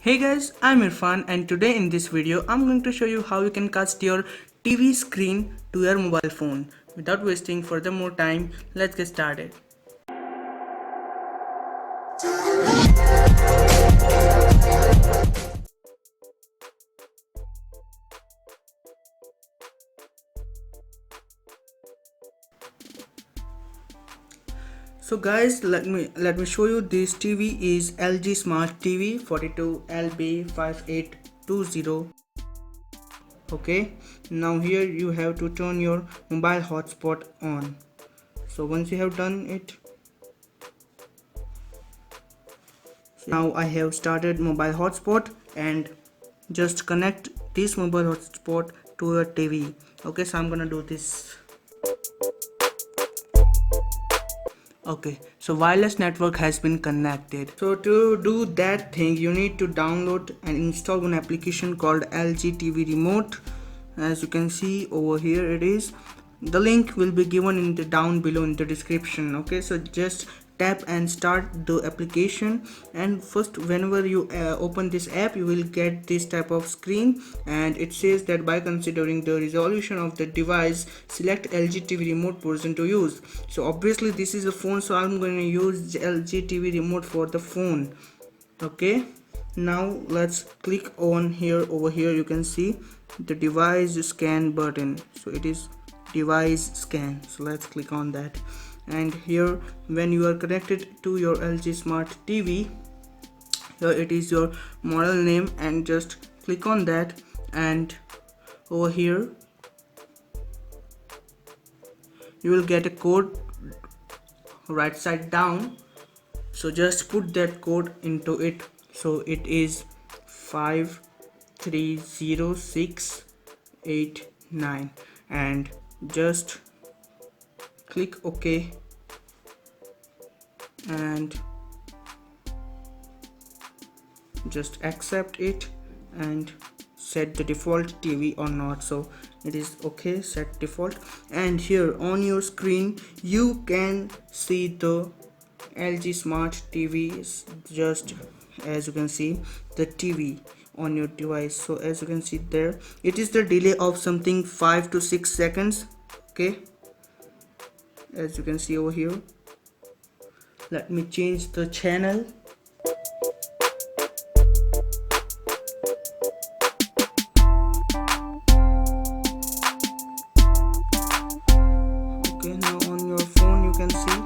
Hey guys, I'm Irfan and today in this video I'm going to show you how you can cast your TV screen to your mobile phone. Without wasting further more time, let's get started. So guys, let me show you. This TV is LG Smart TV 42LB5820. Okay, now here you have to turn your mobile hotspot on. So once you have done it, now I have started mobile hotspot and just connect this mobile hotspot to your TV. Okay, so I'm gonna do this. Okay, so wireless network has been connected. So to do that thing, you need to download and install one application called LG TV Remote. As you can see over here, it is. The link will be given in the down below in the description. Okay, so just tap and start the application, and first whenever you open this app, you will get this type of screen, and it says that by considering the resolution of the device, select LG TV remote version to use. So obviously this is a phone, so I'm going to use LG TV remote for the phone. Okay, now let's click on here. Over here you can see the device scan button, so it is device scan, so let's click on that. And here when you are connected to your LG Smart TV, here it is your model name, and just click on that, and over here you will get a code right side down, so just put that code into it. So it is 530689, and just click OK and just accept it and set the default TV or not. So it is okay, set default, and here on your screen you can see the LG Smart TV. Just as you can see the TV on your device, so as you can see there, it is the delay of something 5 to 6 seconds. Okay, as you can see over here, let me change the channel. Okay, now on your phone you can see.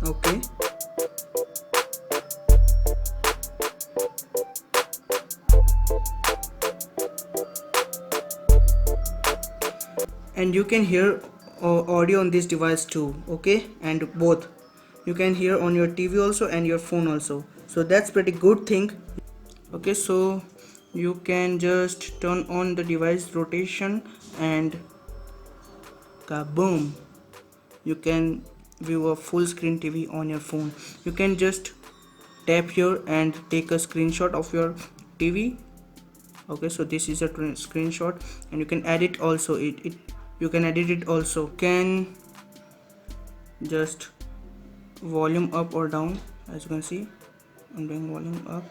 Okay, and you can hear audio on this device too. Okay, and both you can hear on your TV also and your phone also, so that's pretty good thing. Okay, so you can just turn on the device rotation and kaboom, you can view a full screen TV on your phone. You can just tap here and take a screenshot of your TV. Okay, so this is a screenshot, and you can edit also. You can edit it also. Can just volume up or down. As you can see, I'm doing volume up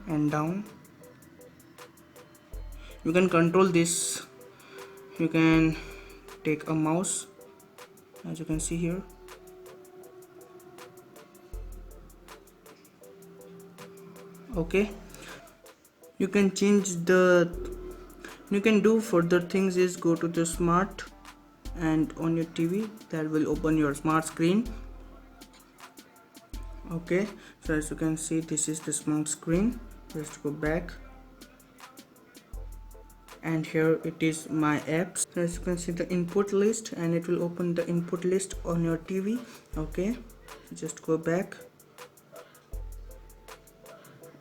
and down. You can control this. You can take a mouse, as you can see here. Okay, you can change the, you can do further things is go to the smart, and on your TV that will open your smart screen. Okay, so as you can see, this is the smart screen. Just go back, and here it is my apps. So as you can see the input list, and it will open the input list on your TV. Okay, just go back,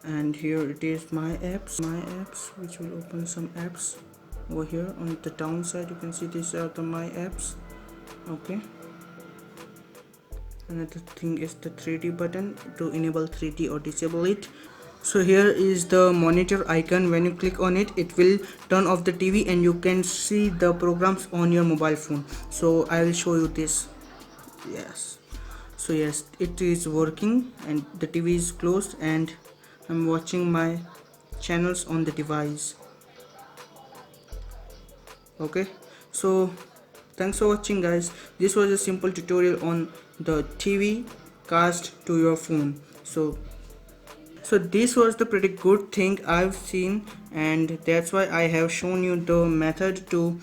and here it is my apps, which will open some apps. Over here on the down side you can see these are the my apps. Okay, another thing is the 3D button to enable 3D or disable it. So here is the monitor icon. When you click on it, it will turn off the TV and you can see the programs on your mobile phone. So I will show you this. Yes, so yes, it is working and the TV is closed and I'm watching my channels on the device. Okay, so thanks for watching guys. This was a simple tutorial on the TV cast to your phone. So this was the pretty good thing I've seen, and that's why I have shown you the method to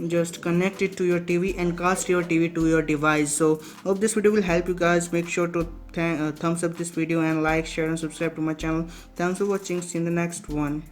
just connect it to your TV and cast your TV to your device. So hope this video will help you guys. Make sure to thumbs up this video and like, share and subscribe to my channel. Thanks for watching. See you in the next one.